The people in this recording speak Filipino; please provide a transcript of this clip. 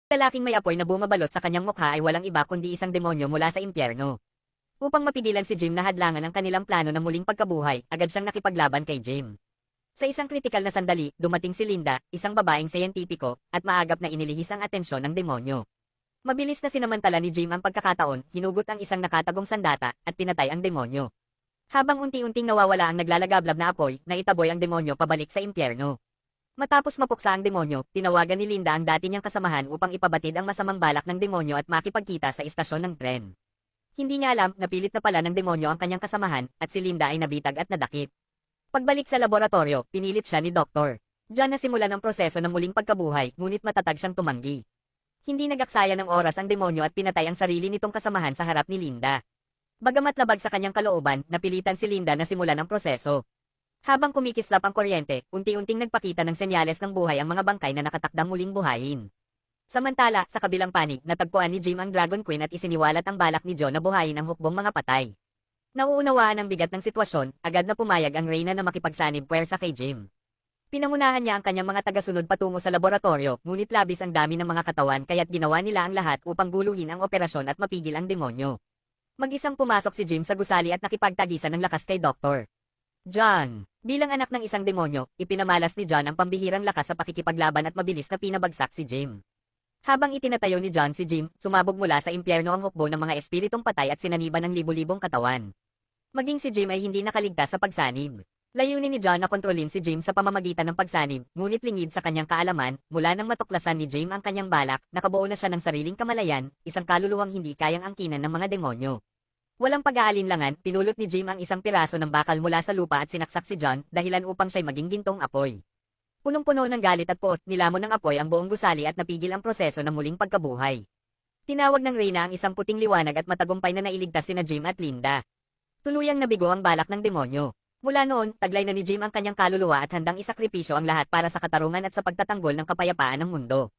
Lalaking may apoy na bumabalot sa kanyang mukha ay walang iba kundi isang demonyo mula sa impyerno. Upang mapigilan si Jim na hadlangan ang kanilang plano ng muling pagkabuhay, agad siyang nakipaglaban kay Jim. Sa isang kritikal na sandali, dumating si Linda, isang babaeng siyentipiko, at maagap na inilihis ang atensyon ng demonyo. Mabilis na sinamantala ni Jim ang pagkakataon, hinugot ang isang nakatagong sandata, at pinatay ang demonyo. Habang unti-unting nawawala ang naglalagablab na apoy, naitaboy ang demonyo pabalik sa impyerno. Matapos mapuksa ang demonyo, tinawagan ni Linda ang dati niyang kasamahan upang ipabatid ang masamang balak ng demonyo at makipagkita sa istasyon ng tren. Hindi niya alam na pilit na pala ng demonyo ang kanyang kasamahan, at si Linda ay nabitag at nadakip. Pagbalik sa laboratorio, pinilit siya ni Dr. Diyan nasimulan ang proseso ng muling pagkabuhay, ngunit matatag siyang tumanggi. Hindi nagaksaya ng oras ang demonyo at pinatay ang sarili nitong kasamahan sa harap ni Linda. Bagamat labag sa kanyang kalooban, napilitan si Linda na simulan ang proseso. Habang kumikislap ang kuryente, unti-unting nagpakita ng senyales ng buhay ang mga bangkay na nakatakdang muling buhayin. Samantala, sa kabilang panig, natagpuan ni Jim ang Dragon Queen at isiniwalat ang balak ni John na buhayin ang hukbong mga patay. Nauunawaan ang bigat ng sitwasyon, agad na pumayag ang Reyna na makipagsanib puwersa kay Jim. Pinangunahan niya ang kanyang mga tagasunod patungo sa laboratorio, ngunit labis ang dami ng mga katawan kaya't ginawa nila ang lahat upang guluhin ang operasyon at mapigil ang demonyo. Mag-isang pumasok si Jim sa gusali at nakipagtagisan ng lakas kay Dr. John. Bilang anak ng isang demonyo, ipinamalas ni John ang pambihirang lakas sa pakikipaglaban at mabilis na pinabagsak si Jim. Habang itinatayo ni John si Jim, sumabog mula sa impyerno ang hukbo ng mga espiritong patay at sinaniban ng libu-libong katawan. Maging si Jim ay hindi nakaligtas sa pagsanib. Layunin ni John na kontrolin si Jim sa pamamagitan ng pagsanib, ngunit lingid sa kanyang kaalaman, mula nang matuklasan ni Jim ang kanyang balak, nakabuo na siya ng sariling kamalayan, isang kaluluwang hindi kayang angkinan ng mga demonyo. Walang pag-aalinlangan, pinulot ni Jim ang isang piraso ng bakal mula sa lupa at sinaksak si John, dahilan upang siya'y maging gintong apoy. Punong-puno ng galit at puot, nilamon ng apoy ang buong gusali at napigil ang proseso ng muling pagkabuhay. Tinawag ng Reyna ang isang puting liwanag at matagumpay na nailigtas sina Jim at Linda. Tuluyang nabigo ang balak ng demonyo. Mula noon, taglay na ni Jim ang kanyang kaluluwa at handang isakripisyo ang lahat para sa katarungan at sa pagtatanggol ng kapayapaan ng mundo.